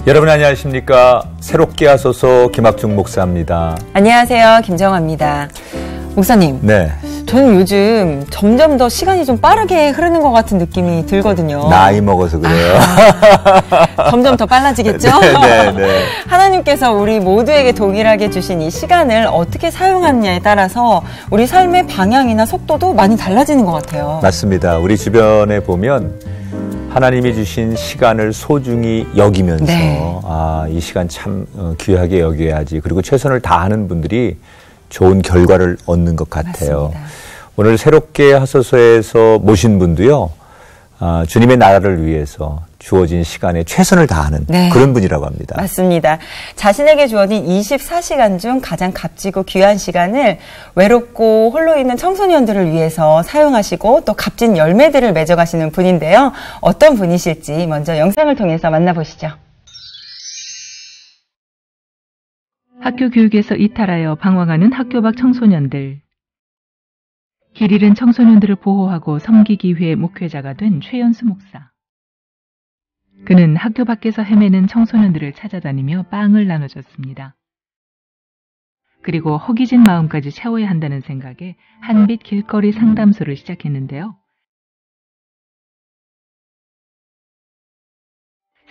여러분 안녕하십니까? 새롭게 하소서 김학중 목사입니다. 안녕하세요. 김정아입니다. 목사님. 네. 저는 요즘 점점 더 시간이 좀 빠르게 흐르는 것 같은 느낌이 들거든요. 나이 먹어서 그래요. 점점 더 빨라지겠죠? 네. 하나님께서 우리 모두에게 동일하게 주신 이 시간을 어떻게 사용하느냐에 따라서 우리 삶의 방향이나 속도도 많이 달라지는 것 같아요. 맞습니다. 우리 주변에 보면 하나님이 주신 시간을 소중히 여기면서 네. 이 시간 참 귀하게 여겨야지. 그리고 최선을 다하는 분들이 좋은 결과를 얻는 것 같아요. 맞습니다. 오늘 새롭게 하소서에서 모신 분도요. 주님의 나라를 위해서 주어진 시간에 최선을 다하는 네. 그런 분이라고 합니다. 맞습니다. 자신에게 주어진 24시간 중 가장 값지고 귀한 시간을 외롭고 홀로 있는 청소년들을 위해서 사용하시고 또 값진 열매들을 맺어가시는 분인데요. 어떤 분이실지 먼저 영상을 통해서 만나보시죠. 학교 교육에서 이탈하여 방황하는 학교 밖 청소년들. 길 잃은 청소년들을 보호하고 섬기기 위해 목회자가 된 최연수 목사. 그는 학교 밖에서 헤매는 청소년들을 찾아다니며 빵을 나눠줬습니다. 그리고 허기진 마음까지 채워야 한다는 생각에 한빛 길거리 상담소를 시작했는데요.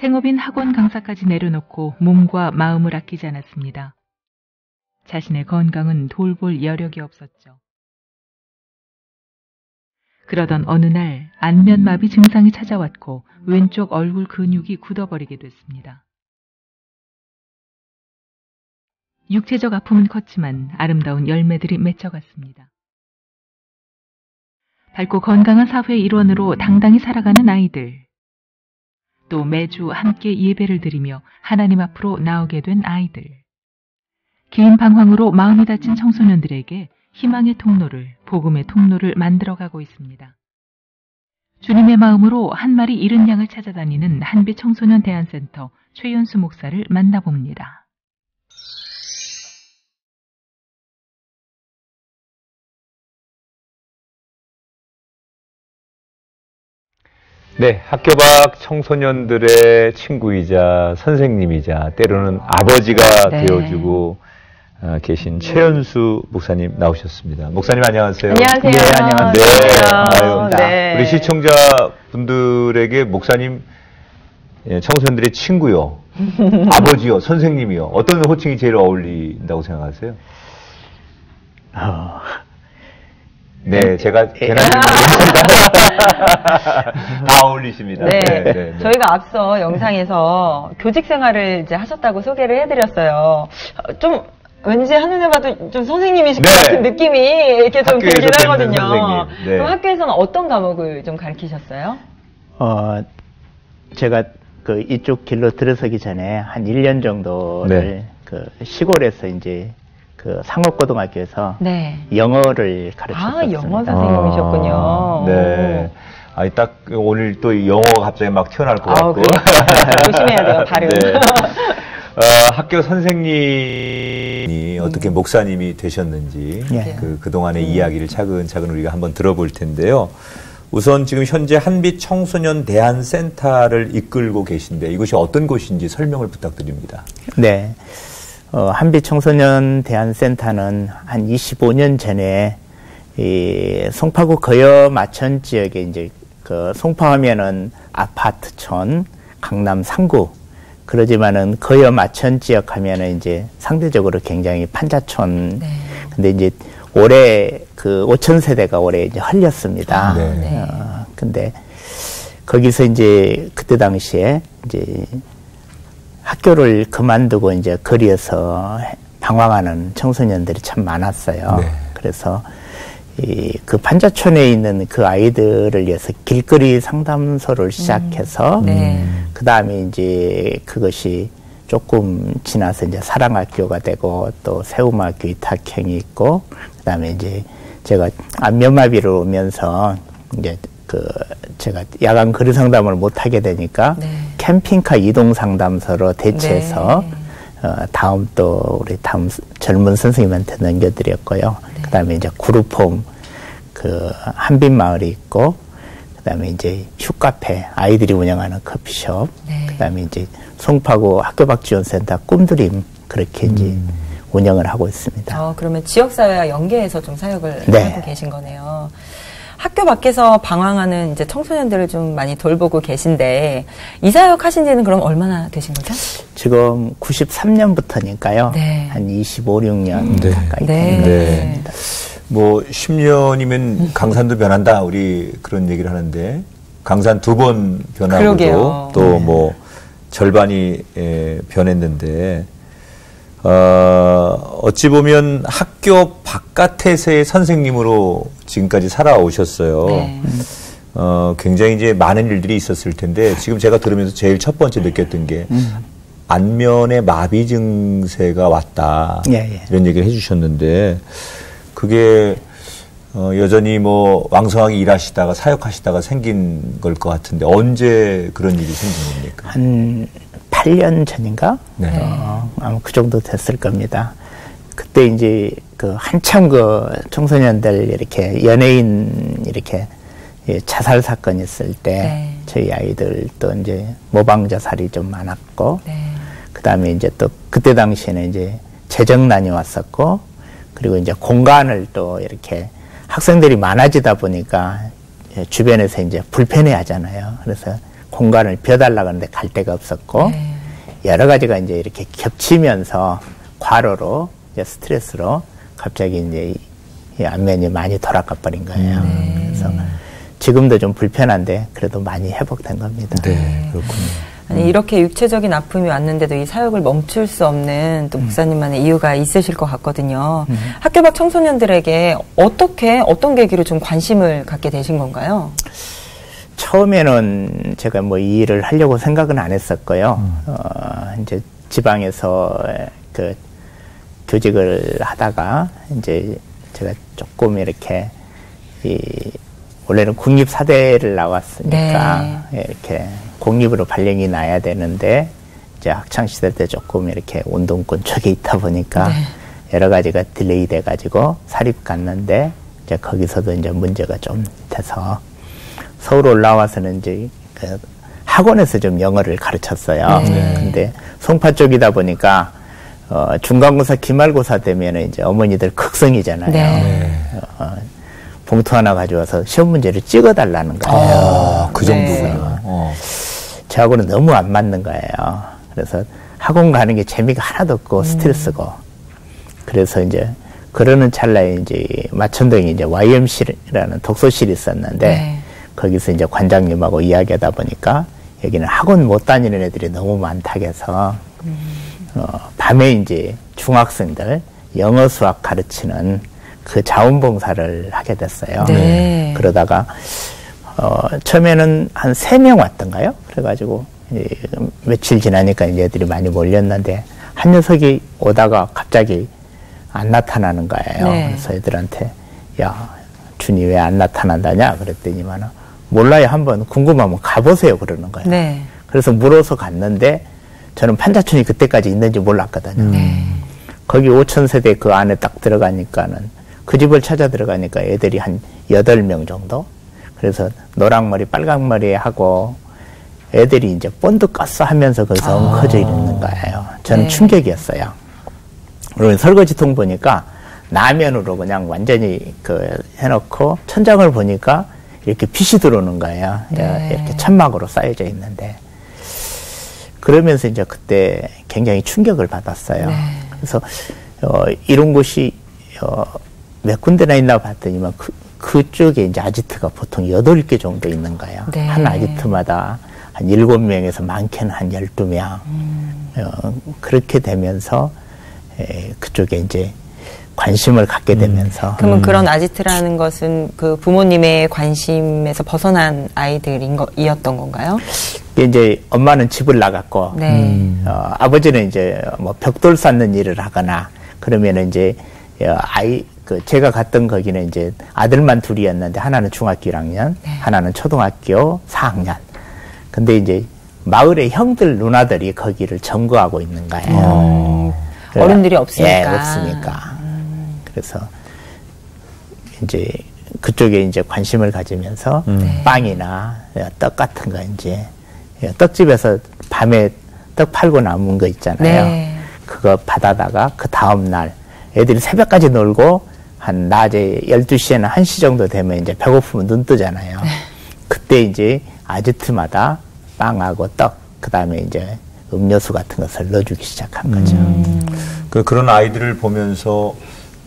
생업인 학원 강사까지 내려놓고 몸과 마음을 아끼지 않았습니다. 자신의 건강은 돌볼 여력이 없었죠. 그러던 어느 날 안면마비 증상이 찾아왔고 왼쪽 얼굴 근육이 굳어버리게 됐습니다. 육체적 아픔은 컸지만 아름다운 열매들이 맺혀갔습니다. 밝고 건강한 사회의 일원으로 당당히 살아가는 아이들. 또 매주 함께 예배를 드리며 하나님 앞으로 나오게 된 아이들. 긴 방황으로 마음이 다친 청소년들에게 희망의 통로를, 복음의 통로를 만들어가고 있습니다. 주님의 마음으로 한 마리 잃은 양을 찾아다니는 한빛 청소년 대안센터 최연수 목사를 만나봅니다. 네, 학교 밖 청소년들의 친구이자 선생님이자 때로는 아버지가 네. 되어주고 계신 최연수 목사님 나오셨습니다. 목사님 안녕하세요. 안녕하세요. 네, 안녕하세요. 네. 우리 시청자분들에게 목사님 청소년들의 친구요, 아버지요, 선생님이요. 어떤 호칭이 제일 어울린다고 생각하세요? 네, 제가 괜한 다 어울리십니다. 네. 저희가 앞서 영상에서 교직 생활을 이제 하셨다고 소개를 해드렸어요. 좀 왠지 한눈에 봐도 좀 선생님이실 것 같은 느낌이 이렇게 좀 들긴 하거든요. 네. 그럼 학교에서는 어떤 과목을 좀 가르치셨어요? 제가 이쪽 길로 들어서기 전에 한 1년 정도를 시골에서 이제 상업고등학교에서 영어를 가르쳤었습니다. 영어 선생님이셨군요. 네. 딱 오늘 또 영어가 갑자기 막 튀어나올 것 같고. 조심해야 돼요, 발음. 네. 학교 선생님이 어떻게 목사님이 되셨는지 그동안의 이야기를 차근차근 우리가 한번 들어볼 텐데요. 우선 지금 현재 한빛 청소년 대안센터를 이끌고 계신데 이곳이 어떤 곳인지 설명을 부탁드립니다. 네. 한빛 청소년 대안센터는 한 25년 전에 이 송파구 거여 마천 지역에 이제 송파하면은 아파트촌, 강남 상구, 그러지만은 거여 마천 지역 하면은 이제 상대적으로 굉장히 판자촌. 근데 이제 올해 5,000세대가 올해 이제 헐렸습니다. 근데 거기서 이제 그때 당시에 이제 학교를 그만두고 이제 거리에서 방황하는 청소년들이 참 많았어요. 그래서 그 판자촌에 있는 그 아이들을 위해서 길거리 상담소를 시작해서 그 다음에 이제 그것이 조금 지나서 이제 사랑학교가 되고 또 세움학교 위탁형이 있고 그 다음에 이제 제가 안면마비를 오면서 이제 제가 야간 거리 상담을 못 하게 되니까 캠핑카 이동 상담소로 대체해서 다음 우리 젊은 선생님한테 넘겨드렸고요. 그 다음에 이제 그룹홈 한빛마을이 있고 그다음에 이제 슈카페, 아이들이 운영하는 커피숍, 그다음에 이제 송파구 학교 밖 지원센터 꿈드림 그렇게 이제 운영을 하고 있습니다. 그러면 지역사회와 연계해서 좀 사역을 하고 계신 거네요. 학교 밖에서 방황하는 이제 청소년들을 좀 많이 돌보고 계신데 이 사역 하신 지는 그럼 얼마나 되신 거죠? 지금 93년부터니까요. 한 25, 6년 가까이 됩니다. 뭐 10년이면 강산도 변한다 우리 그런 얘기를 하는데 강산 2번 변하고도 또 뭐 절반이 변했는데 어찌 보면 학교 바깥에서의 선생님으로 지금까지 살아오셨어요. 굉장히 이제 많은 일들이 있었을 텐데 지금 제가 들으면서 제일 첫 번째 느꼈던 게 안면에 마비 증세가 왔다. 이런 얘기를 해주셨는데 그게 여전히 뭐 왕성하게 일하시다가 사역하시다가 생긴 걸 것 같은데 언제 그런 일이 생긴 겁니까? 한 8년 전인가? 아마 그 정도 됐을 겁니다. 그때 이제 그 한참 그 청소년들 이렇게 연예인 이렇게 자살 사건이 있을 때 저희 아이들 또 이제 모방 자살이 좀 많았고 그 다음에 이제 또 그때 당시에는 이제 재정난이 왔었고 그리고 이제 공간을 또 이렇게 학생들이 많아지다 보니까 주변에서 이제 불편해 하잖아요. 그래서 공간을 비워달라고 하는데 갈 데가 없었고 여러 가지가 이제 이렇게 겹치면서 과로로 이제 스트레스로 갑자기 이제 이 안면이 많이 돌아가 버린 거예요. 그래서 지금도 좀 불편한데 그래도 많이 회복된 겁니다. 그렇군요. 아니, 이렇게 육체적인 아픔이 왔는데도 이 사역을 멈출 수 없는 또 목사님만의 이유가 있으실 것 같거든요. 학교 밖 청소년들에게 어떤 계기로 좀 관심을 갖게 되신 건가요? 처음에는 제가 뭐 이 일을 하려고 생각은 안 했었고요. 이제 지방에서 그 교직을 하다가 이제 제가 조금 이렇게 원래는 국립사대를 나왔으니까 이렇게 공립으로 발령이 나야 되는데 이제 학창시절 때 조금 이렇게 운동권 쪽에 있다 보니까 여러 가지가 딜레이 돼가지고 사립 갔는데 이제 거기서도 이제 문제가 좀 돼서 서울 올라와서는 이제 그 학원에서 좀 영어를 가르쳤어요. 근데 송파 쪽이다 보니까 중간고사, 기말고사 되면은 이제 어머니들 극성이잖아요. 봉투 하나 가져와서 시험 문제를 찍어달라는 거예요. 그 정도군요. 저하고는 너무 안 맞는 거예요. 그래서 학원 가는 게 재미가 하나도 없고 스트레스고. 그래서 이제 그러는 찰나에 이제 마천동에 이제 YMC라는 독서실이 있었는데 거기서 이제 관장님하고 이야기하다 보니까 여기는 학원 못 다니는 애들이 너무 많다고 해서 밤에 이제 중학생들 영어 수학 가르치는 그 자원봉사를 하게 됐어요. 그러다가 처음에는 한 3명 왔던가요? 그래가지고 며칠 지나니까 이제 애들이 많이 몰렸는데 한 녀석이 오다가 갑자기 안 나타나는 거예요. 그래서 애들한테 야 준이 왜 안 나타난다냐 그랬더니만 몰라요. 한번 궁금하면 가보세요 그러는 거예요. 그래서 물어서 갔는데 저는 판자촌이 그때까지 있는지 몰랐거든요. 거기 5,000세대 그 안에 딱 들어가니까는 그 집을 찾아 들어가니까 애들이 한 8명 정도? 그래서 노랑머리, 빨강머리 하고 애들이 이제 본드 껐어 하면서 거기서 엉켜져 있는 거예요. 저는 충격이었어요. 그리고 설거지통 보니까 나면으로 그냥 완전히 그 해놓고 천장을 보니까 이렇게 빛이 들어오는 거예요. 이렇게 천막으로 쌓여져 있는데. 그러면서 이제 그때 굉장히 충격을 받았어요. 그래서 이런 곳이 몇 군데나 있나 봤더니만 그쪽에 이제 아지트가 보통 8개 정도 있는 거예요. 한 아지트마다 한 7명에서 많게는 한 12명. 그렇게 되면서 그쪽에 이제 관심을 갖게 되면서. 그러면 그런 아지트라는 것은 그 부모님의 관심에서 벗어난 아이들이었던 건가요? 이제 엄마는 집을 나갔고, 아버지는 이제 뭐 벽돌 쌓는 일을 하거나, 그러면은 이제 제가 갔던 거기는 이제 아들만 둘이었는데, 하나는 중학교 1학년, 하나는 초등학교 4학년. 근데 이제 마을의 형들, 누나들이 거기를 점거하고 있는 거예요. 어른들이 없으니까. 없으니까. 그래서 이제 그쪽에 이제 관심을 가지면서 빵이나 떡 같은 거 이제 떡집에서 밤에 떡 팔고 남은 거 있잖아요. 네. 그거 받아다가 그 다음날 애들이 새벽까지 놀고 한 낮에 12시에는 1시 정도 되면 이제 배고프면 눈 뜨잖아요. 네. 그때 이제 아지트마다 빵하고 떡, 그 다음에 이제 음료수 같은 것을 넣어주기 시작한 거죠. 그런 아이들을 보면서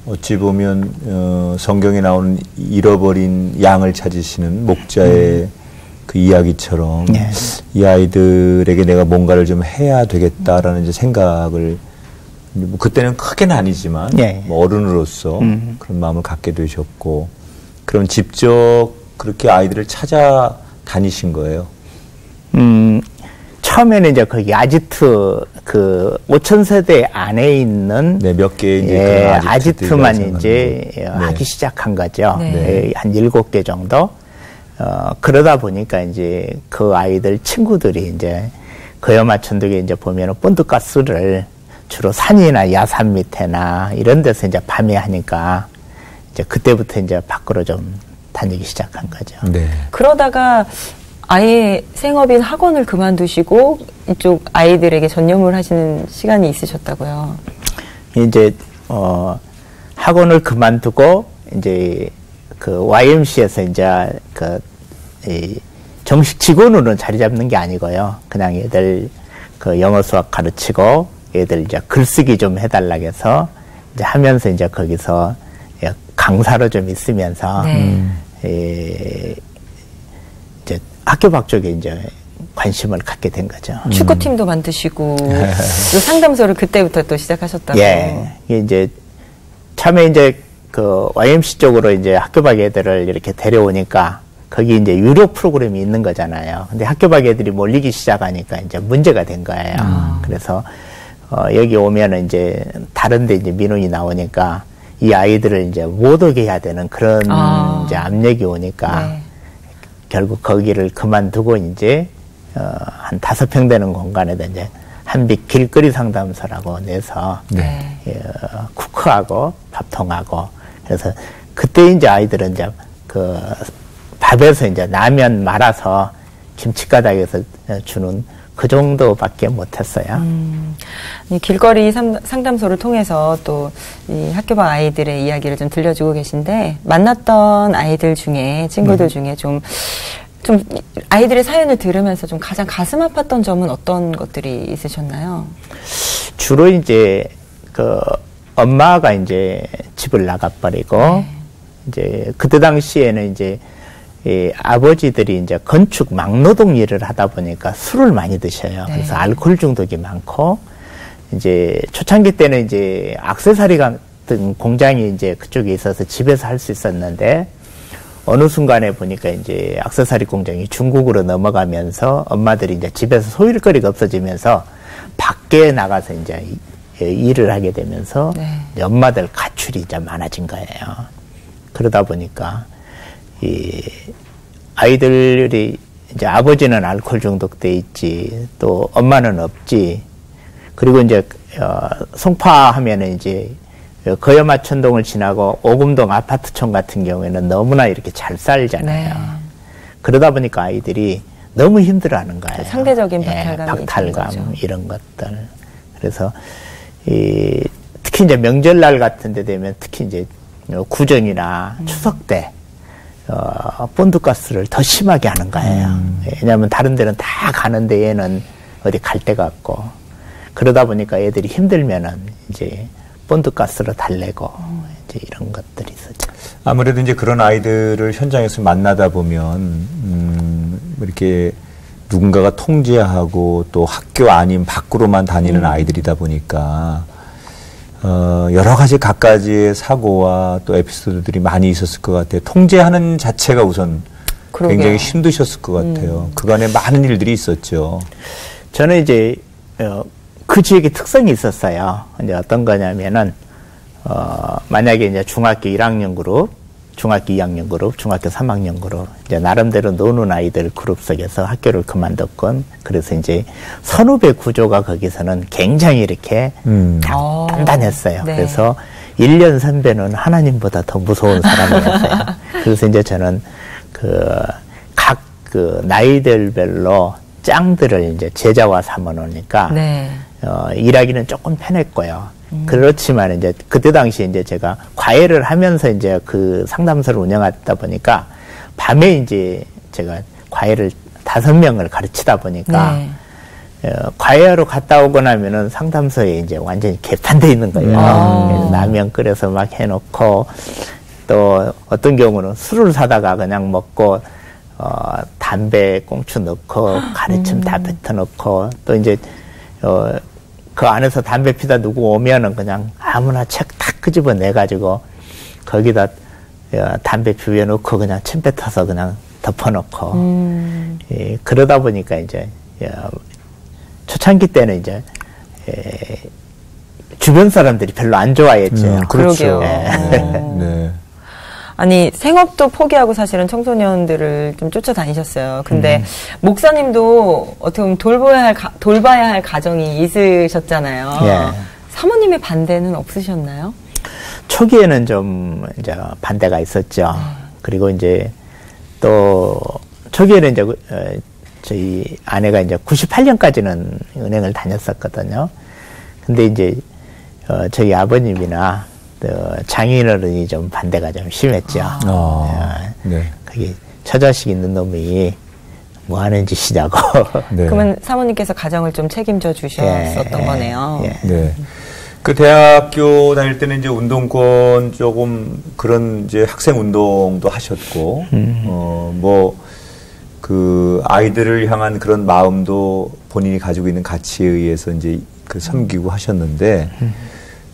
어찌 보면 성경에 나오는 잃어버린 양을 찾으시는 목자의 그 이야기처럼 네. 이 아이들에게 내가 뭔가를 좀 해야 되겠다라는 이제 생각을 뭐 그때는 크게는 아니지만 네. 뭐 어른으로서 그런 마음을 갖게 되셨고 그럼 직접 그렇게 아이들을 찾아다니신 거예요? 처음에는 이제 거기 아지트 그 5,000세대 안에 있는 네, 몇 개 이제 예, 아지트만 이제 네. 하기 시작한 거죠. 네. 네, 한 7개 정도. 그러다 보니까 이제 그 아이들 친구들이 이제 거여마천덕에 이제 보면은 본드가스를 주로 산이나 야산 밑에나 이런 데서 이제 밤에 하니까 이제 그때부터 이제 밖으로 좀 다니기 시작한 거죠. 네. 그러다가 아예 생업인 학원을 그만두시고 이쪽 아이들에게 전념을 하시는 시간이 있으셨다고요. 이제 학원을 그만두고 이제 그 YMC에서 이제 이 정식 직원으로는 자리 잡는 게 아니고요. 그냥 애들 그 영어 수학 가르치고 애들 이제 글쓰기 좀 해달라 해서 이제 하면서 이제 거기서 강사로 좀 있으면서 이제 학교 밖 쪽에 이제 관심을 갖게 된 거죠. 축구팀도 만드시고 또 상담소를 그때부터 또 시작하셨다고. 예, 이제 처음에 이제 그 YMC 쪽으로 이제 학교 밖 애들을 이렇게 데려오니까 거기 이제 유료 프로그램이 있는 거잖아요. 근데 학교 밖 애들이 몰리기 시작하니까 이제 문제가 된 거예요. 그래서 여기 오면은 이제 다른데 이제 민원이 나오니까 이 아이들을 이제 못 오게 해야 되는 그런 이제 압력이 오니까. 네. 결국 거기를 그만두고 이제 한 5평 되는 공간에다 이제 한빛 길거리 상담소라고 내서 네. 쿠크하고 밥통하고 그래서 그때 이제 아이들은 이제 그 밥에서 이제 라면 말아서 김치가닥에서 주는 그 정도밖에 못했어요. 이 길거리 상담소를 통해서 또 이 학교 밖 아이들의 이야기를 좀 들려주고 계신데 만났던 아이들 중에 친구들 중에 좀 아이들의 사연을 들으면서 좀 가장 가슴 아팠던 점은 어떤 것들이 있으셨나요? 주로 이제 그 엄마가 이제 집을 나가버리고 네. 이제 그때 당시에는 이제 이 아버지들이 이제 건축 막노동 일을 하다 보니까 술을 많이 드셔요. 네. 그래서 알코올 중독이 많고, 이제 초창기 때는 이제 액세서리 같은 공장이 이제 그쪽에 있어서 집에서 할 수 있었는데, 어느 순간에 보니까 이제 액세서리 공장이 중국으로 넘어가면서 엄마들이 이제 집에서 소일거리가 없어지면서 밖에 나가서 이제 일을 하게 되면서 네. 엄마들 가출이 이제 많아진 거예요. 그러다 보니까 이 아이들이 이제 아버지는 알코올 중독돼 있지 또 엄마는 없지 그리고 이제 송파하면은 이제 거여마천동을 지나고 오금동 아파트촌 같은 경우에는 너무나 이렇게 잘 살잖아요. 네. 그러다 보니까 아이들이 너무 힘들어하는 거예요. 상대적인 박탈감이 박탈감 이런 것들. 그래서 특히 이제 명절날 같은 데 되면 특히 이제 구정이나 추석 때 본드가스를 더 심하게 하는 거예요. 왜냐하면 다른 데는 다 가는데 얘는 어디 갈 데가 없고 그러다 보니까 애들이 힘들면은 이제 본드가스로 달래고 이제 이런 것들이 있었죠. 아무래도 이제 그런 아이들을 현장에서 만나다 보면 이렇게 누군가가 통제하고 또 학교 아닌 밖으로만 다니는 아이들이다 보니까 여러 가지 갖가지의 사고와 또 에피소드들이 많이 있었을 것 같아요. 통제하는 자체가 우선 그러게요. 굉장히 힘드셨을 것 같아요. 그간에 많은 일들이 있었죠. 저는 이제 그 지역의 특성이 있었어요. 이제 어떤 거냐면은 만약에 이제 중학교 1학년 그룹, 중학교 2학년 그룹, 중학교 3학년 그룹, 이제 나름대로 노는 아이들 그룹 속에서 학교를 그만뒀건, 그래서 이제 선후배 구조가 거기서는 굉장히 이렇게 단단했어요. 네. 그래서 1년 선배는 하나님보다 더 무서운 사람이었어요. 그래서 이제 저는 각 나이들별로 짱들을 이제 제자와 삼아 놓으니까 네. 일하기는 조금 편했고요. 그렇지만 이제 그때 당시에 이제 제가 과외를 하면서 이제 그 상담소를 운영하다 보니까 밤에 이제 제가 과외를 5명을 가르치다 보니까 네. 과외하러 갔다 오고 나면은 상담소에 이제 완전히 개판돼 있는 거예요. 라면 끓여서 막 해놓고 또 어떤 경우는 술을 사다가 그냥 먹고 담배 꽁초 넣고 가르침 다 뱉어놓고 또 이제 그 안에서 담배 피다 누구 오면은 그냥 아무나 책 탁 끄집어 내가지고 거기다 담배 비벼놓고 그냥 침 뱉어서 그냥 덮어놓고 예, 그러다 보니까 이제 초창기 때는 이제 주변 사람들이 별로 안 좋아했죠. 그렇죠. 네. 아니 생업도 포기하고 사실은 청소년들을 좀 쫓아다니셨어요. 근데 목사님도 어떻게 보면 돌봐야 할 가정이 있으셨잖아요. 예. 사모님의 반대는 없으셨나요? 초기에는 좀 이제 반대가 있었죠. 그리고 이제 또 초기에는 이제 저희 아내가 이제 98년까지는 은행을 다녔었거든요. 근데 이제 저희 아버님이나 장인어른이 좀 반대가 좀 심했죠. 네. 그게 처자식 있는 놈이 뭐 하는 짓이냐고. 네. 그러면 사모님께서 가정을 좀 책임져 주셨었던 거네요. 네. 그 대학교 다닐 때는 이제 운동권 조금 그런 이제 학생 운동도 하셨고, 그 아이들을 향한 그런 마음도 본인이 가지고 있는 가치에 의해서 이제 그 섬기고 하셨는데,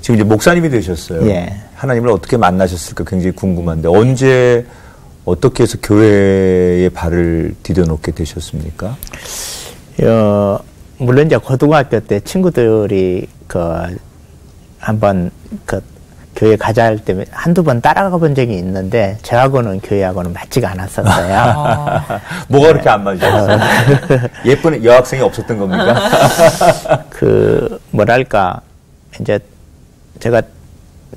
지금 이제 목사님이 되셨어요. 예. 하나님을 어떻게 만나셨을까 굉장히 궁금한데, 언제 어떻게 해서 교회에 발을 디뎌놓게 되셨습니까? 물론 이제 고등학교 때 친구들이 한번 교회 가자 할 때 한두 번 따라가 본 적이 있는데 저하고는 교회하고는 맞지가 않았었어요. 뭐가 그렇게 안 맞으셨어요? 예쁜 여학생이 없었던 겁니까? 뭐랄까 이제 제가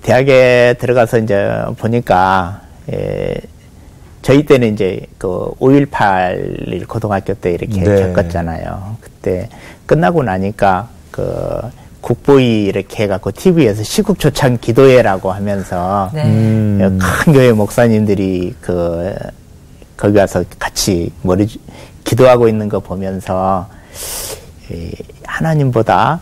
대학에 들어가서 이제 보니까 저희 때는 이제 5.18 고등학교 때 이렇게 겪었잖아요. 그때 끝나고 나니까 국보위 이렇게 해갖고 TV에서 시국초창 기도회라고 하면서 큰 교회 목사님들이 거기 와서 같이 기도하고 있는 거 보면서 하나님보다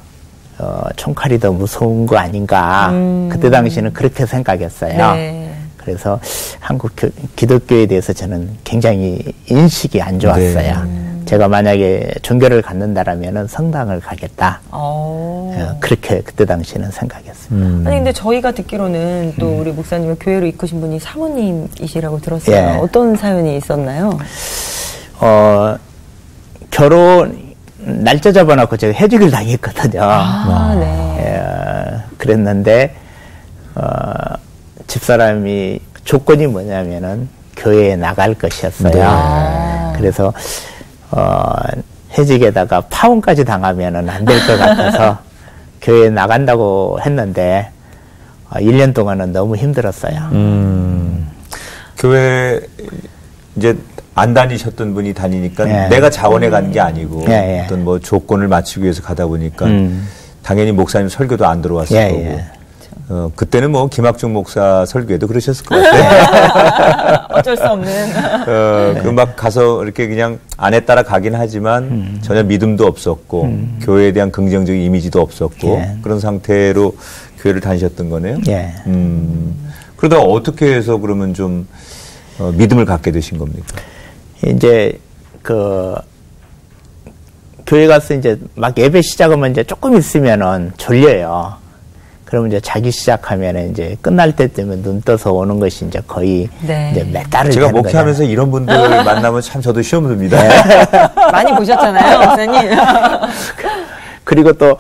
총칼이 더 무서운 거 아닌가. 그때 당시에는 그렇게 생각했어요. 네. 그래서 한국 기독교에 대해서 저는 굉장히 인식이 안 좋았어요. 제가 만약에 종교를 갖는다라면은 성당을 가겠다. 그렇게 그때 당시에는 생각했습니다. 아니 근데 저희가 듣기로는 또 우리 목사님을 교회로 이끄신 분이 사모님이시라고 들었어요. 예. 어떤 사연이 있었나요? 결혼 날짜 잡아놓고 제가 해직을 당했거든요. 네. 그랬는데 집사람이 조건이 뭐냐면은 교회에 나갈 것이었어요. 그래서 해직에다가 파혼까지 당하면은 안 될 것 같아서 교회에 나간다고 했는데 1년 동안은 너무 힘들었어요. 교회 이제 안 다니셨던 분이 다니니까 내가 자원해 간 게 아니고 어떤 뭐 조건을 맞추기 위해서 가다 보니까 당연히 목사님 설교도 안 들어왔을 거고. 그때는 뭐 김학중 목사 설교에도 그러셨을 것 같아요. 어쩔 수 없는. 그 막 가서 이렇게 그냥 안에 따라 가긴 하지만 전혀 믿음도 없었고 교회에 대한 긍정적인 이미지도 없었고 그런 상태로 교회를 다니셨던 거네요. 그러다가 어떻게 해서 그러면 좀 믿음을 갖게 되신 겁니까? 이제 교회 가서 이제 막 예배 시작하면 이제 조금 있으면은 졸려요. 그러면 이제 자기 시작하면 이제 끝날 때 되면 눈 떠서 오는 것이 이제 거의 이제 몇 달을 제가 목회하면서 거잖아요. 이런 분들 만나면 참 저도 시험 듭니다. 많이 보셨잖아요, 목사님. 그리고 또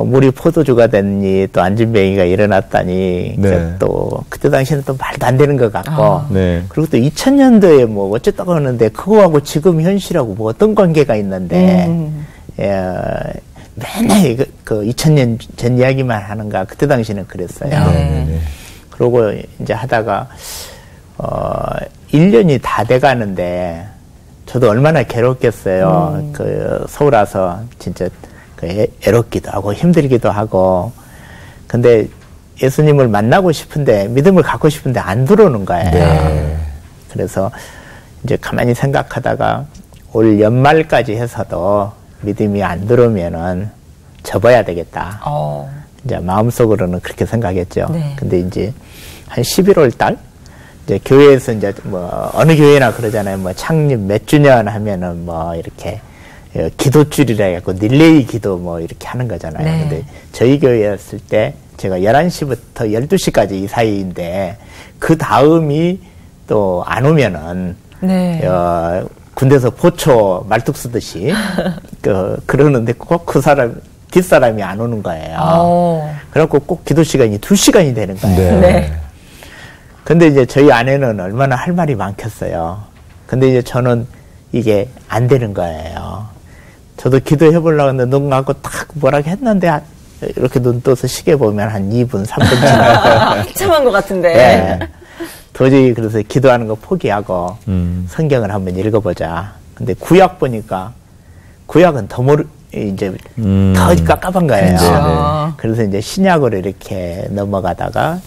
물이 포도주가 됐니 또 안진뱅이가 일어났다니 또 그때 당시에는 또 말도 안 되는 것 같고 그리고 또 2000년도에 뭐 어쨌다고 하는데 그거하고 지금 현실하고 뭐 어떤 관계가 있는데 맨날 그 2000년 전 이야기만 하는가 그때 당시는 그랬어요. 네. 그러고 이제 하다가 1년이 다 돼가는데 저도 얼마나 괴롭겠어요. 그 서울 와서 진짜 애롭기도 하고 힘들기도 하고 근데 예수님을 만나고 싶은데 믿음을 갖고 싶은데 안 들어오는 거예요. 네. 그래서 이제 가만히 생각하다가 올 연말까지 해서도 믿음이 안 들어오면은 접어야 되겠다. 이제 마음속으로는 그렇게 생각했죠. 네. 근데 이제 한 11월 달 이제 교회에서 이제 뭐 어느 교회나 그러잖아요. 뭐 창립 몇 주년 하면은 뭐 이렇게 기도줄이라 해갖고 릴레이 기도 뭐 이렇게 하는 거잖아요. 네. 근데 저희 교회였을 때 제가 11시부터 12시까지 이 사이인데 그 다음이 또 안 오면은 네. 군대에서 보초 말뚝 쓰듯이 그러는데 꼭 그 사람 뒷사람이 안 오는 거예요. 그래갖고 꼭 기도 시간이 2시간이 되는 거예요. 네. 근데 이제 저희 아내는 얼마나 할 말이 많겠어요. 근데 이제 저는 이게 안 되는 거예요. 저도 기도해 보려고 했는데 눈 감고 딱 뭐라고 했는데 이렇게 눈 떠서 시계 보면 한 2분, 3분 지나고 한참한 것 같은데. 네. 도저히 그래서 기도하는 거 포기하고 성경을 한번 읽어보자. 근데 구약 보니까 구약은 더 이제 더 깝깝한 거예요. 그렇죠. 그래서 이제 신약으로 이렇게 넘어가다가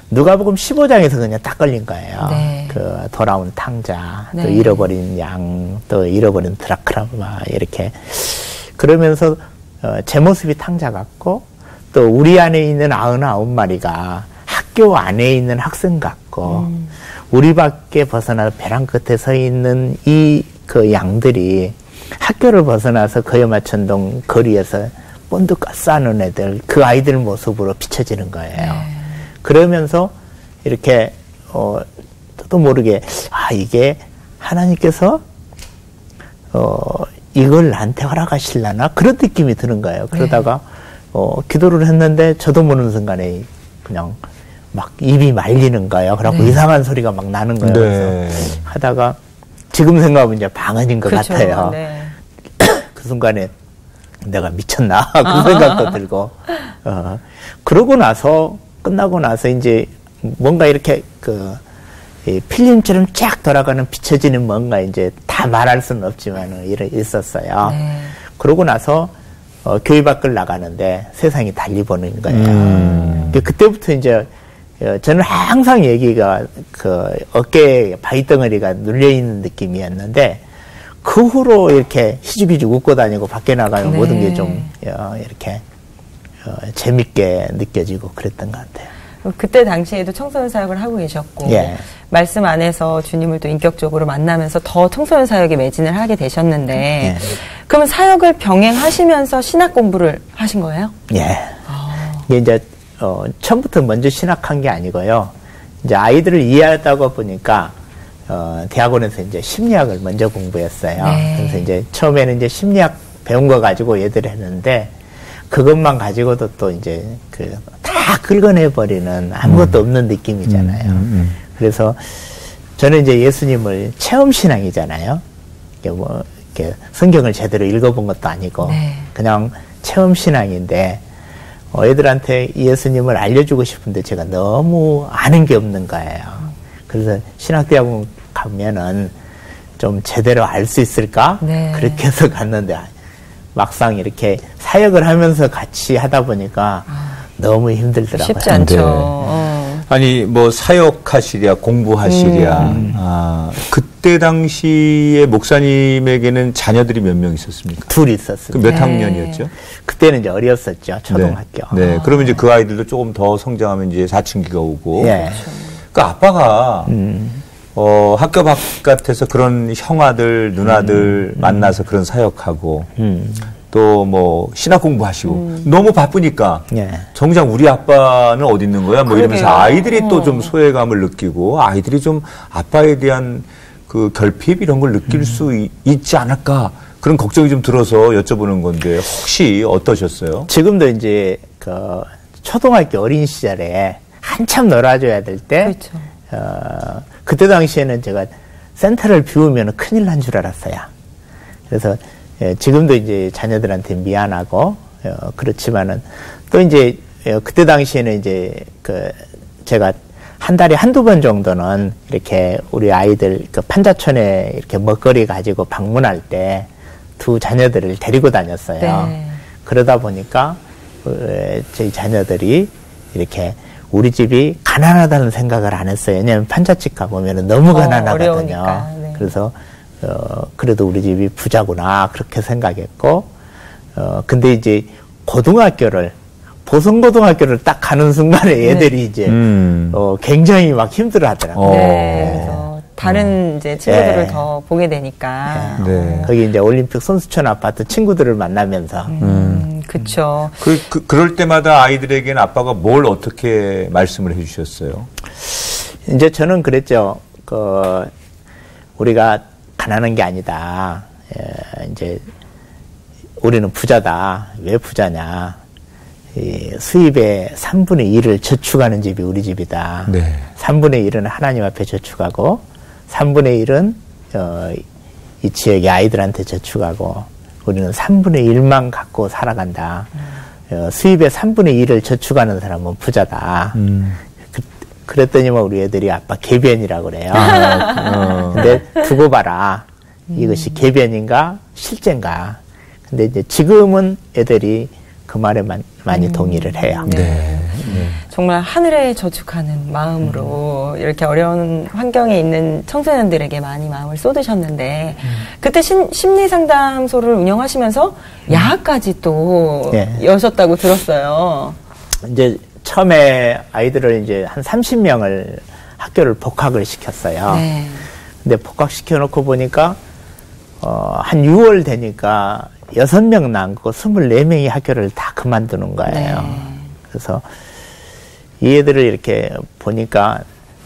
누가복음 15장에서 그냥 딱 걸린 거예요. 네. 그 돌아온 탕자, 네. 또 잃어버린 양, 또 잃어버린 드라크라마 이렇게 그러면서 제 모습이 탕자 같고 또 우리 안에 있는 99마리가 학교 안에 있는 학생 같고 우리 밖에 벗어나 벼랑 끝에 서 있는 이 그 양들이 학교를 벗어나서 거여마천동 거리에서 본드 가스하는 애들 그 아이들 모습으로 비춰지는 거예요. 네. 그러면서 이렇게 저도 모르게 이게 하나님께서 이걸 나한테 허락하실라나 그런 느낌이 드는 거예요. 그러다가 기도를 했는데 저도 모르는 순간에 그냥 막 입이 말리는 거예요. 그래갖고 이상한 소리가 막 나는 거예요. 그래서 하다가 지금 생각하면 이제 방언인 것 그렇죠. 같아요. 네. 그 순간에 내가 미쳤나 그 생각도 들고 그러고 나서 끝나고 나서 이제 뭔가 이렇게 필름처럼 쫙 돌아가는 비춰지는 뭔가 이제 다 말할 수는 없지만 있었어요. 네. 그러고 나서 교회 밖을 나가는데 세상이 달리 보는 거예요. 그때부터 이제 저는 항상 얘기가 어깨에 바위덩어리가 눌려있는 느낌이었는데 그 후로 이렇게 희죽희죽 웃고 다니고 밖에 나가면 네. 모든 게 좀 이렇게 재밌게 느껴지고 그랬던 것 같아요. 그때 당시에도 청소년 사역을 하고 계셨고 말씀 안에서 주님을 또 인격적으로 만나면서 더 청소년 사역에 매진을 하게 되셨는데 그러면 사역을 병행하시면서 신학 공부를 하신 거예요? 이게 이제 처음부터 먼저 신학한 게 아니고요. 이제 아이들을 이해하다가 보니까 대학원에서 이제 심리학을 먼저 공부했어요. 그래서 이제 처음에는 이제 심리학 배운 거 가지고 얘들을 했는데 그것만 가지고도 또 이제 다 긁어내버리는 아무것도 없는 느낌이잖아요. 그래서 저는 이제 예수님을 체험신앙이잖아요. 이렇게 성경을 제대로 읽어본 것도 아니고 그냥 체험신앙인데 애들한테 예수님을 알려주고 싶은데 제가 너무 아는 게 없는 거예요. 그래서 신학대학원 가면은 좀 제대로 알 수 있을까? 그렇게 해서 갔는데 막상 이렇게 사역을 하면서 같이 하다 보니까 너무 힘들더라고요. 쉽지 않죠. 아니 뭐 사역하시랴 공부하시랴 그때 당시에 목사님에게는 자녀들이 몇 명 있었습니까? 둘 있었어요. 몇 학년이었죠? 그때는 이제 어렸었죠. 초등학교. 네. 그러면 이제 그 아이들도 조금 더 성장하면 이제 사춘기가 오고. 그 아빠가 학교 바깥에서 그런 형아들, 누나들 만나서 그런 사역하고 또 뭐 신학 공부하시고 너무 바쁘니까 정작 우리 아빠는 어디 있는 거야? 뭐 이러면서 아이들이 또 좀 소외감을 느끼고 아이들이 좀 아빠에 대한 그 결핍 이런 걸 느낄 수 있지 않을까 그런 걱정이 좀 들어서 여쭤보는 건데 혹시 어떠셨어요? 지금도 이제 초등학교 어린 시절에 한참 놀아줘야 될 때 그때 당시에는 제가 센터를 비우면 큰일 난 줄 알았어요. 그래서 지금도 이제 자녀들한테 미안하고, 그렇지만은 또 이제 그때 당시에는 이제 제가 한 달에 한두 번 정도는 이렇게 우리 아이들 그 판자촌에 이렇게 먹거리 가지고 방문할 때 두 자녀들을 데리고 다녔어요. 네. 그러다 보니까 저희 자녀들이 이렇게 우리 집이 가난하다는 생각을 안 했어요. 왜냐하면 판잣집 가보면 너무 가난하거든요. 네. 그래서 그래도 우리 집이 부자구나 그렇게 생각했고, 근데 이제 고등학교를 보성고등학교를 딱 가는 순간에 애들이 이제 굉장히 막 힘들어하더라고요. 네. 그래서 다른 이제 친구들을 더 보게 되니까. 네. 거기 이제 올림픽 선수촌 아파트 친구들을 만나면서. 그렇죠. 그럴 때마다 아이들에게는 아빠가 뭘 어떻게 말씀을 해주셨어요? 이제 저는 그랬죠. 우리가 가난한 게 아니다. 이제 우리는 부자다. 왜 부자냐? 수입의 3분의 1을 저축하는 집이 우리 집이다. 네. 3분의 1은 하나님 앞에 저축하고 3분의 1은 이 지역의 아이들한테 저축하고 우리는 3분의 1만 갖고 살아간다. 수입의 3분의 1을 저축하는 사람은 부자다. 그랬더니만 우리 애들이 아빠 궤변이라고 그래요. 근데 두고 봐라. 이것이 궤변인가 실제인가. 근데 이제 지금은 애들이 그 말에 많이 동의를 해요. 네. 정말 하늘에 저축하는 마음으로 이렇게 어려운 환경에 있는 청소년들에게 많이 마음을 쏟으셨는데 그때 심리상담소를 운영하시면서 야학까지 또 여셨다고 들었어요. 이제 처음에 아이들을 이제 한 30명을 학교를 복학을 시켰어요. 네. 근데 복학시켜 놓고 보니까 한 6월 되니까 6명 남고 24명이 학교를 다 그만두는 거예요. 네. 그래서 이 애들을 이렇게 보니까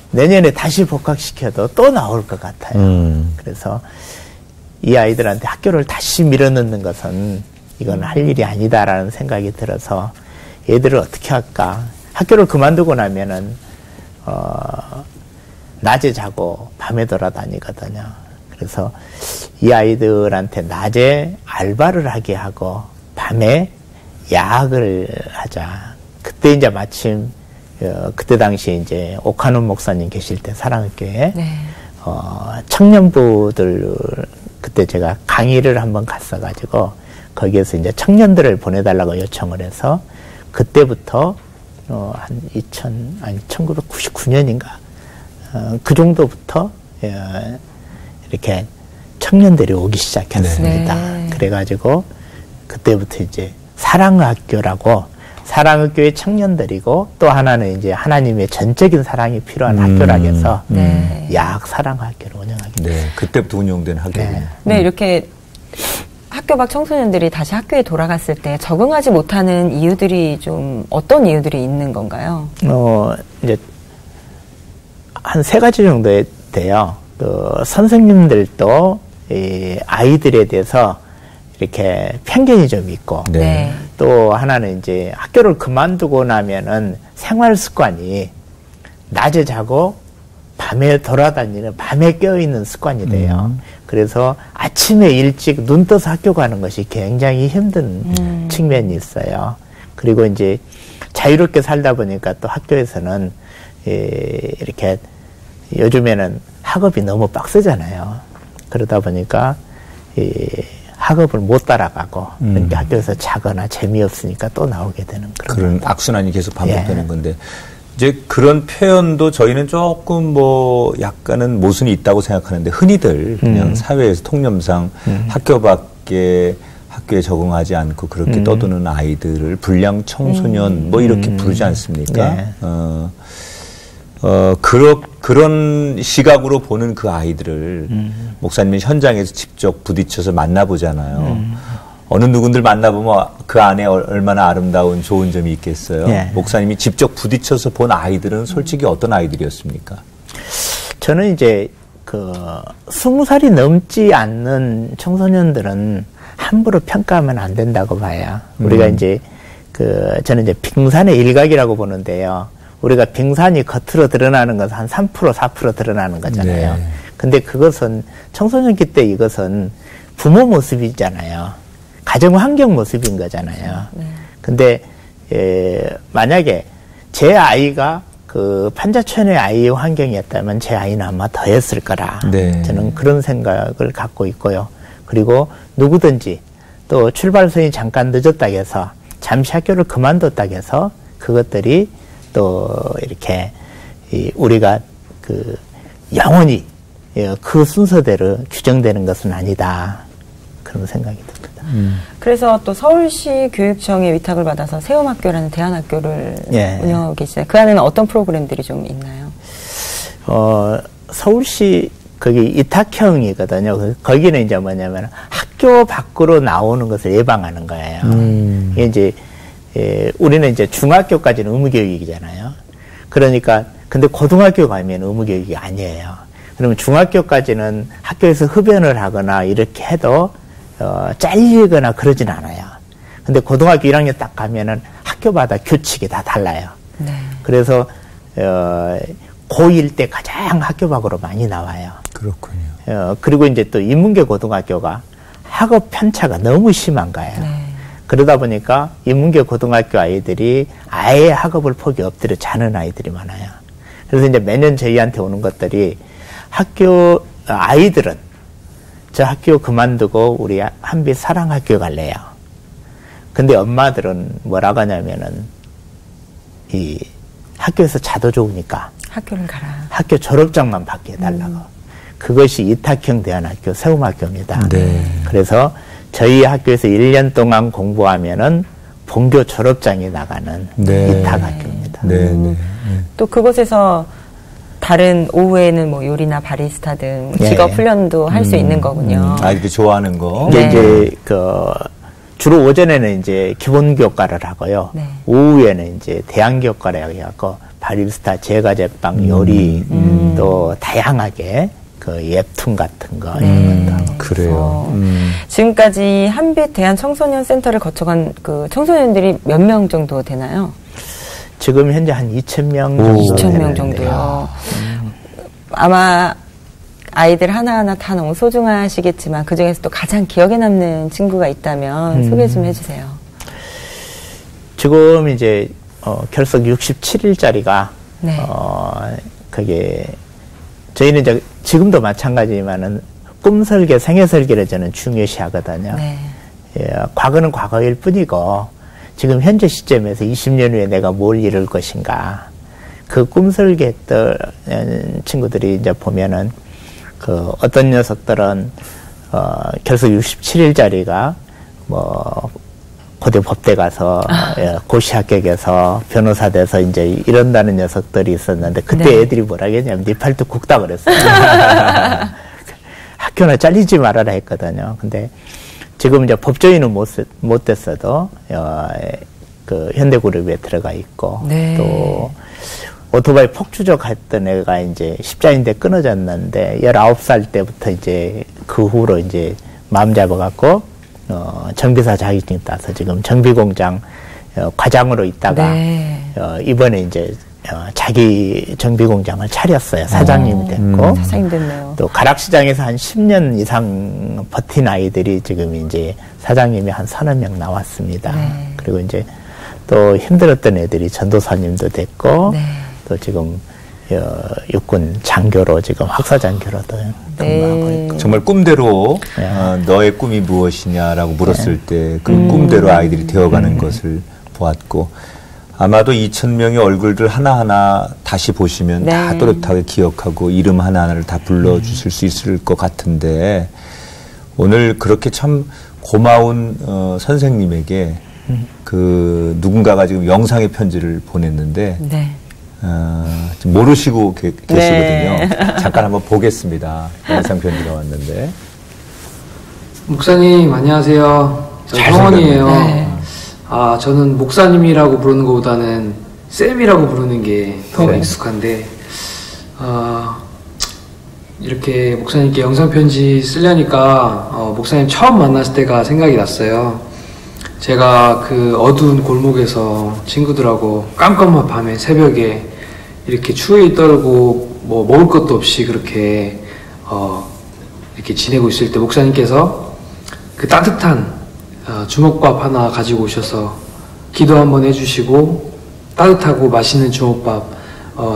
내년에 다시 복학시켜도 또 나올 것 같아요. 그래서 이 아이들한테 학교를 다시 밀어넣는 것은 이건 할 일이 아니다라는 생각이 들어서 얘들을 어떻게 할까? 학교를 그만두고 나면은 낮에 자고 밤에 돌아다니거든요. 그래서 이 아이들한테 낮에 알바를 하게 하고 밤에 야학을 하자. 그때 이제 마침 그때 당시에 이제 오카논 목사님 계실 때 사랑학교에 청년부들 그때 제가 강의를 한번 갔어가지고 거기에서 이제 청년들을 보내달라고 요청을 해서 그때부터 한 1999년인가 그 정도부터 이렇게 청년들이 오기 시작했습니다. 네. 그래가지고 그때부터 이제 사랑학교라고 사랑학교의 청년들이고 또 하나는 이제 하나님의 전적인 사랑이 필요한 학교라고 해서 야학 사랑학교를 운영하게 됐어요. 네, 그때부터 운영된 학교군요. 네, 이렇게 학교 밖 청소년들이 다시 학교에 돌아갔을 때 적응하지 못하는 이유들이 좀 어떤 이유들이 있는 건가요? 이제 한 3가지 정도 돼요. 선생님들도 이 아이들에 대해서 이렇게 편견이 좀 있고, 네. 또 하나는 이제 학교를 그만두고 나면은 생활 습관이 낮에 자고 밤에 돌아다니는, 밤에 깨어있는 습관이 돼요. 그래서 아침에 일찍 눈 떠서 학교 가는 것이 굉장히 힘든 측면이 있어요. 그리고 이제 자유롭게 살다 보니까 또 학교에서는 이렇게 요즘에는 학업이 너무 빡세잖아요. 그러다 보니까 학업을 못 따라가고 그러니까 학교에서 자거나 재미없으니까 또 나오게 되는 그런 악순환이 계속 반복되는 건데 이제 그런 표현도 저희는 조금 뭐 약간은 모순이 있다고 생각하는데 흔히들 그냥 사회에서 통념상 학교 밖에 학교에 적응하지 않고 그렇게 떠드는 아이들을 불량 청소년 뭐 이렇게 부르지 않습니까? 네. 그런 시각으로 보는 그 아이들을 목사님은 현장에서 직접 부딪혀서 만나보잖아요. 어느 누군들 만나보면 그 안에 얼마나 아름다운 좋은 점이 있겠어요. 네. 목사님이 직접 부딪혀서 본 아이들은 솔직히 어떤 아이들이었습니까? 저는 이제 20살이 넘지 않는 청소년들은 함부로 평가하면 안 된다고 봐요. 우리가 이제 저는 이제 빙산의 일각이라고 보는데요. 우리가 빙산이 겉으로 드러나는 것은 한 3%, 4% 드러나는 거잖아요. 네. 근데 그것은 청소년기 때 이것은 부모 모습이잖아요. 가정 환경 모습인 거잖아요. 근데 만약에 제 아이가 그 판자촌의 아이의 환경이었다면 제 아이는 아마 더 했을 거라. 네. 저는 그런 생각을 갖고 있고요. 그리고 누구든지 또 출발선이 잠깐 늦었다고 해서 잠시 학교를 그만뒀다고 해서 그것들이 또 이렇게 우리가 그 영원히 그 순서대로 규정되는 것은 아니다. 그런 생각이 듭니다. 그래서 또 서울시 교육청의 위탁을 받아서 세움학교라는 대안학교를 운영하고 계시잖아요. 그 안에는 어떤 프로그램들이 좀 있나요? 서울시 거기 이탁형이거든요. 거기는 이제 뭐냐면 학교 밖으로 나오는 것을 예방하는 거예요. 이게 이제 우리는 이제 중학교까지는 의무교육이잖아요. 그러니까 근데 고등학교 가면 의무교육이 아니에요. 그러면 중학교까지는 학교에서 흡연을 하거나 이렇게 해도 잘리거나 그러진 않아요. 근데 고등학교 1학년 딱 가면은 학교마다 규칙이 다 달라요. 네. 그래서 고1 때 가장 학교 밖으로 많이 나와요. 그렇군요. 그리고 이제 또 인문계 고등학교가 학업 편차가 너무 심한 거예요. 네. 그러다 보니까 인문계 고등학교 아이들이 아예 학업을 포기 엎드려 자는 아이들이 많아요. 그래서 이제 매년 저희한테 오는 것들이 학교 아이들은 저 학교 그만두고 우리 한빛 사랑학교 갈래요. 근데 엄마들은 뭐라고 하냐면은 이 학교에서 자도 좋으니까 학교는 가라. 학교 졸업장만 받게 해달라고. 그것이 이탁형 대안학교 세움학교입니다. 네. 그래서 저희 학교에서 1년 동안 공부하면은 본교 졸업장이 나가는 이탁학교입니다. 또 그곳에서 다른 오후에는 뭐 요리나 바리스타 등 직업 훈련도 할 수 있는 거군요. 아이들이 좋아하는 거. 이제 주로 오전에는 이제 기본 교과를 하고요. 네. 오후에는 이제 대안 교과를 해갖고 바리스타, 제과제빵, 요리 또 다양하게 그 웹툰 같은 거 이런 것도 하고. 그래요. 지금까지 한빛 대한 청소년 센터를 거쳐간 그 청소년들이 몇 명 정도 되나요? 지금 현재 한 2,000명 정도. 2,000명 정도요. 아마 아이들 하나하나 다 너무 소중하시겠지만 그 중에서 또 가장 기억에 남는 친구가 있다면 소개 좀 해주세요. 지금 이제 결석 67일짜리가 그게 저희는 이제 지금도 마찬가지지만은 꿈 설계, 생애 설계를 저는 중요시 하거든요. 네. 과거는 과거일 뿐이고 지금 현재 시점에서 20년 후에 내가 뭘 이룰 것인가. 그 꿈 설계했던 친구들이 이제 보면은 그 어떤 녀석들은 결석 67일짜리가 뭐 고대 법대 가서 고시 합격해서 변호사 돼서 이제 이런다는 녀석들이 있었는데 그때 애들이 뭐라 했냐면 네 팔뚝 굵다 그랬어요. 학교나 잘리지 말아라 했거든요. 근데 지금 이제 법조인은 못 됐어도 그 현대그룹에 들어가 있고 또 오토바이 폭주적 했던 애가 이제 십자인대 끊어졌는데 19살 때부터 이제 그 후로 이제 마음 잡아갖고 정비사 자격증 따서 지금 정비공장 과장으로 있다가 이번에 이제 자기 정비공장을 차렸어요. 사장님이 됐고 사장님 됐네요. 또 가락시장에서 한 10년 이상 버틴 아이들이 지금 이제 사장님이 한 30명 나왔습니다. 그리고 이제 또 힘들었던 애들이 전도사님도 됐고 또 지금 육군 장교로 지금 학사장교로도 근무하고 있고. 정말 꿈대로 너의 꿈이 무엇이냐라고 물었을 때 그 꿈대로 아이들이 되어가는 것을 보았고 아마도 2,000명의 얼굴들 하나하나 다시 보시면 다 또렷하게 기억하고 이름 하나하나를 다 불러주실 수 있을 것 같은데 오늘 그렇게 참 고마운 선생님에게 그 누군가가 지금 영상의 편지를 보냈는데 지금 모르시고 계시거든요. 잠깐 한번 보겠습니다. 영상 편지가 왔는데. 목사님 안녕하세요. 저는 성원이에요. 저는 목사님이라고 부르는 것보다는 쌤이라고 부르는 게 더 익숙한데 이렇게 목사님께 영상 편지 쓰려니까 목사님 처음 만났을 때가 생각이 났어요. 제가 그 어두운 골목에서 친구들하고 깜깜한 밤에 새벽에 이렇게 추위에 떨고 뭐 먹을 것도 없이 그렇게 이렇게 지내고 있을 때 목사님께서 그 따뜻한 주먹밥 하나 가지고 오셔서 기도 한번 해주시고 따뜻하고 맛있는 주먹밥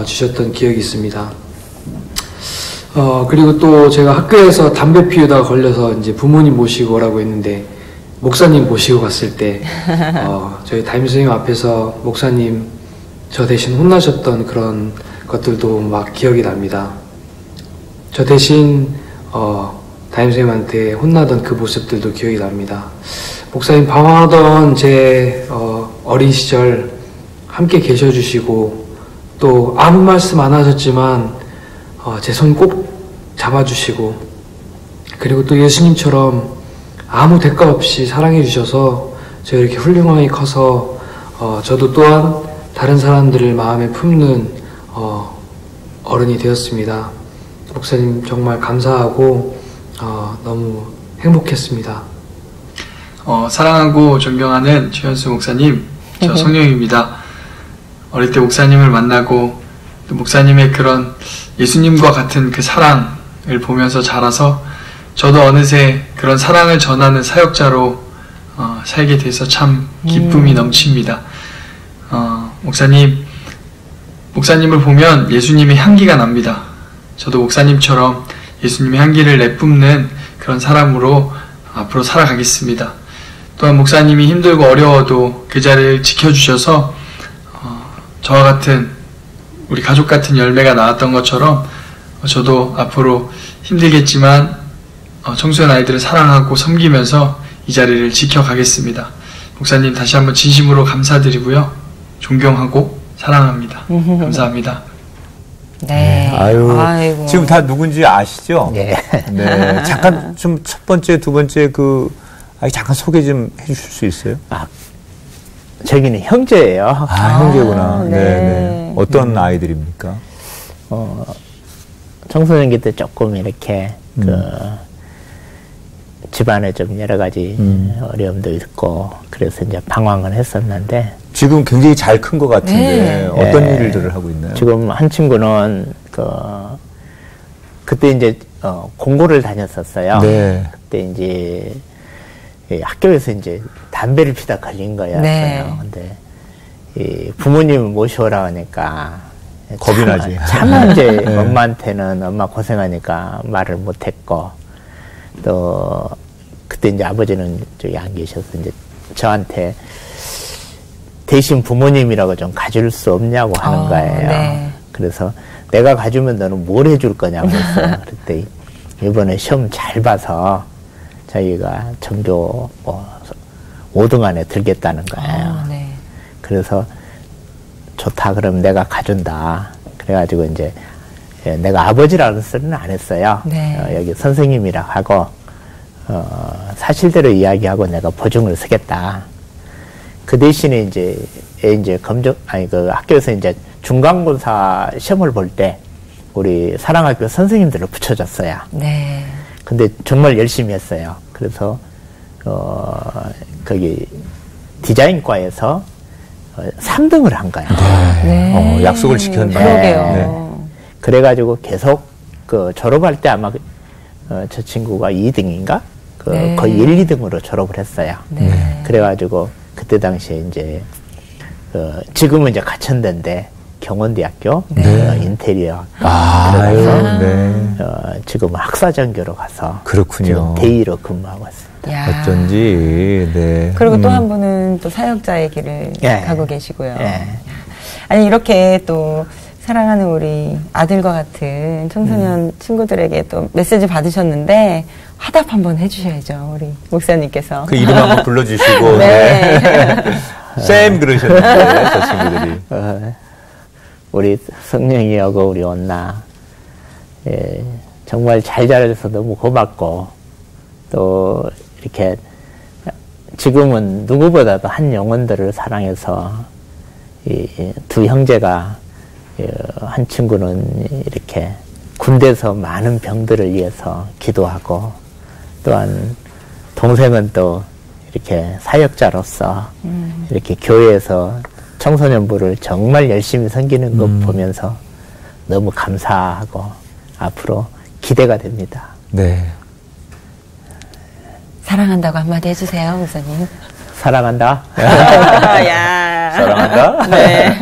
주셨던 기억이 있습니다. 그리고 또 제가 학교에서 담배 피우다가 걸려서 이제 부모님 모시고 오라고 했는데 목사님 모시고 갔을 때 저희 담임 선생님 앞에서 목사님 저 대신 혼나셨던 그런 것들도 막 기억이 납니다. 저 대신 담임 선생님한테 혼나던 그 모습들도 기억이 납니다. 목사님 방황하던 제 어린 시절 함께 계셔주시고 또 아무 말씀 안 하셨지만 제 손 꼭 잡아주시고 그리고 또 예수님처럼 아무 대가 없이 사랑해 주셔서 제가 이렇게 훌륭하게 커서 저도 또한 다른 사람들을 마음에 품는 어른이 되었습니다. 목사님 정말 감사하고 너무 행복했습니다. 사랑하고 존경하는 최현수 목사님, 저 성령입니다. 어릴 때 목사님을 만나고 또 목사님의 그런 예수님과 같은 그 사랑을 보면서 자라서 저도 어느새 그런 사랑을 전하는 사역자로 살게 돼서 참 기쁨이 넘칩니다. 목사님을 보면 예수님의 향기가 납니다. 저도 목사님처럼 예수님의 향기를 내뿜는 그런 사람으로 앞으로 살아가겠습니다. 또한 목사님이 힘들고 어려워도 그 자리를 지켜주셔서 저와 같은 우리 가족 같은 열매가 나왔던 것처럼 저도 앞으로 힘들겠지만 청소년 아이들을 사랑하고 섬기면서 이 자리를 지켜가겠습니다. 목사님 다시 한번 진심으로 감사드리고요. 존경하고 사랑합니다. 감사합니다. 네. 아이고. 지금 다 누군지 아시죠? 네. 네. 잠깐 좀 첫 번째, 두 번째 잠깐 소개 좀 해주실 수 있어요? 저기는 형제예요. 형제구나. 네. 어떤 아이들입니까? 청소년기 때 조금 이렇게 집안에 좀 여러 가지 어려움도 있고 그래서 이제 방황을 했었는데 지금 굉장히 잘 큰 것 같은데 어떤 일들을 하고 있나요? 지금 한 친구는 그때 이제 공고를 다녔었어요. 네. 그때 이제 학교에서 이제 담배를 피다 걸린 거였어요. 네. 근데 부모님을 모셔오라 하니까 겁이 나지. 참 이제 네. 엄마한테는 엄마 고생하니까 말을 못했고 또 그때 이제 아버지는 저기 안 계셔서 이제 저한테 대신 부모님이라고 좀 가줄 수 없냐고 하는 거예요. 네. 그래서 내가 가주면 너는 뭘 해줄 거냐고 했어요. 그때 이번에 시험 잘 봐서 자기가 전교 5등 안에 들겠다는 거예요. 네. 그래서 좋다 그럼 내가 가준다. 그래가지고 이제 내가 아버지라는 소리는 안 했어요. 네. 여기 선생님이라 하고 사실대로 이야기하고 내가 보증을 서겠다. 그 대신에 이제 그 학교에서 이제 중간고사 시험을 볼 때 우리 사랑학교 선생님들을 붙여줬어요. 네. 근데 정말 열심히 했어요. 그래서 거기 디자인과에서 3등을 한 거예요. 네. 약속을 지켰네. 그러게요. 네. 그래가지고 계속 졸업할 때 아마 저 친구가 2등인가? 네. 거의 1, 2등으로 졸업을 했어요. 네. 그래가지고 그때 당시에 이제 지금은 이제 가천대인데 경원대학교 인테리어 들어가서 지금은 학사전교로 가서 그렇군요. 지금 대의로 근무하고 있습니다. 야. 어쩐지. 네. 그리고 또 한 분은 또 사역자의 길을 가고 계시고요. 아니 이렇게 또 사랑하는 우리 아들과 같은 청소년 친구들에게 또 메시지 받으셨는데 화답 한번 해주셔야죠, 우리 목사님께서. 그 이름 한번 불러주시고. 네. 쌤 그러셨는데 저 친구들이. 우리 성령이하고 우리 온나 정말 잘 자라줘서 너무 고맙고 또 이렇게 지금은 누구보다도 한 영혼들을 사랑해서 이 두 형제가 한 친구는 이렇게 군대에서 많은 병들을 위해서 기도하고 또한 동생은 또 이렇게 사역자로서 이렇게 교회에서 청소년부를 정말 열심히 섬기는 것 보면서 너무 감사하고 앞으로 기대가 됩니다. 네. 사랑한다고 한마디 해주세요, 목사님. 사랑한다. 야. 사랑한다. 네.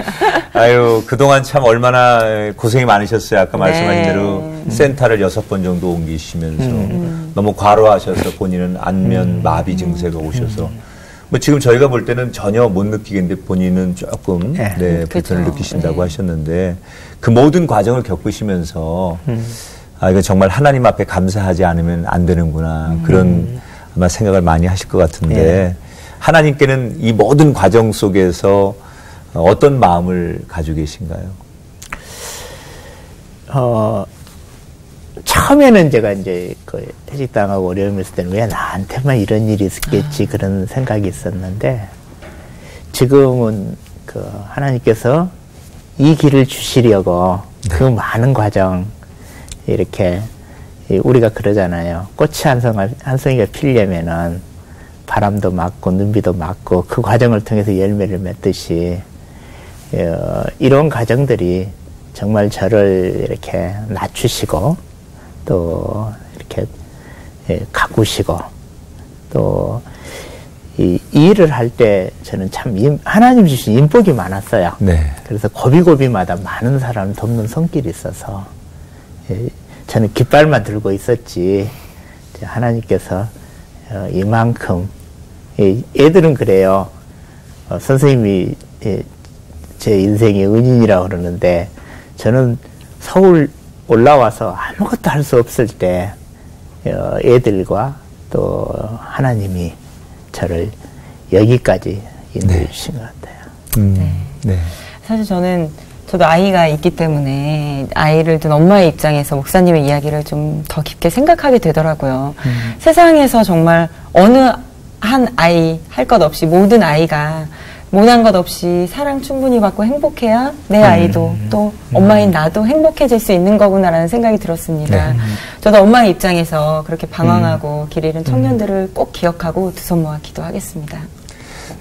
아유, 그동안 참 얼마나 고생이 많으셨어요. 아까 말씀하신 네. 대로 센터를 6번 정도 옮기시면서 너무 과로하셔서 본인은 안면 마비 증세가 오셔서 뭐 지금 저희가 볼 때는 전혀 못 느끼겠는데 본인은 조금 네, 불편을 느끼신다고 하셨는데 그 모든 과정을 겪으시면서 아, 이거 정말 하나님 앞에 감사하지 않으면 안 되는구나. 그런 아마 생각을 많이 하실 것 같은데 하나님께는 이 모든 과정 속에서 어떤 마음을 가지고 계신가요? 처음에는 제가 이제 그 퇴직당하고 어려움이 있을 때는 왜 나한테만 이런 일이 있겠지 그런 생각이 있었는데 지금은 그 하나님께서 이 길을 주시려고 그 많은 과정 이렇게 우리가 그러잖아요. 꽃이 한 송이가 피려면은 바람도 맞고 눈비도 맞고 그 과정을 통해서 열매를 맺듯이 이런 과정들이 정말 저를 이렇게 낮추시고 또 이렇게 가꾸시고 또 이 일을 할 때 저는 참 하나님 주신 인복이 많았어요. 네. 그래서 고비고비마다 많은 사람을 돕는 손길이 있어서 저는 깃발만 들고 있었지 하나님께서 이만큼 애들은 그래요. 선생님이 제 인생의 은인이라고 그러는데 저는 서울 올라와서 아무것도 할 수 없을 때 애들과 또 하나님이 저를 여기까지 인도해 주신 것 같아요. 네. 사실 저도 아이가 있기 때문에 아이를 둔 엄마의 입장에서 목사님의 이야기를 좀 더 깊게 생각하게 되더라고요. 세상에서 정말 어느 한 아이 할 것 없이 모든 아이가 모난 것 없이 사랑 충분히 받고 행복해야 내 아이도 또 엄마인 나도 행복해질 수 있는 거구나라는 생각이 들었습니다. 저도 엄마의 입장에서 그렇게 방황하고 길 잃은 청년들을 꼭 기억하고 두 손 모아 기도하겠습니다.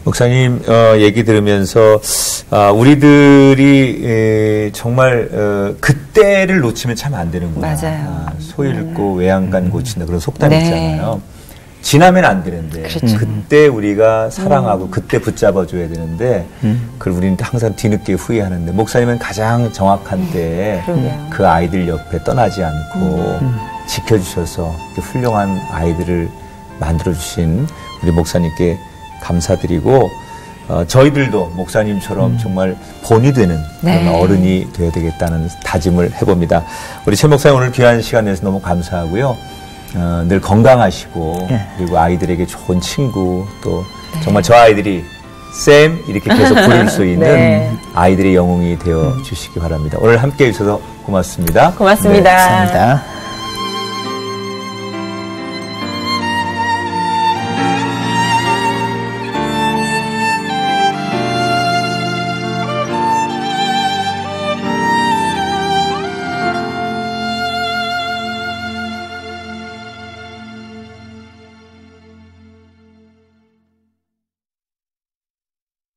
목사님 얘기 들으면서 우리들이 정말 그때를 놓치면 참 안 되는구나. 맞아요. 소 잃고 외양간 고친다 그런 속담이 네. 있잖아요. 지나면 안 되는데 그렇죠. 그때 우리가 사랑하고 그때 붙잡아줘야 되는데 그걸 우리는 항상 뒤늦게 후회하는데 목사님은 가장 정확한 때에 그 아이들 옆에 떠나지 않고 지켜주셔서 훌륭한 아이들을 만들어주신 우리 목사님께 감사드리고 저희들도 목사님처럼 정말 본이 되는 그런 어른이 되어야 되겠다는 다짐을 해봅니다. 우리 최 목사님 오늘 귀한 시간 내서 너무 감사하고요. 늘 건강하시고 그리고 아이들에게 좋은 친구 또 정말 저 아이들이 쌤 이렇게 계속 부를 수 있는 아이들의 영웅이 되어 주시기 바랍니다. 오늘 함께해 주셔서 고맙습니다. 고맙습니다. 네, 감사합니다.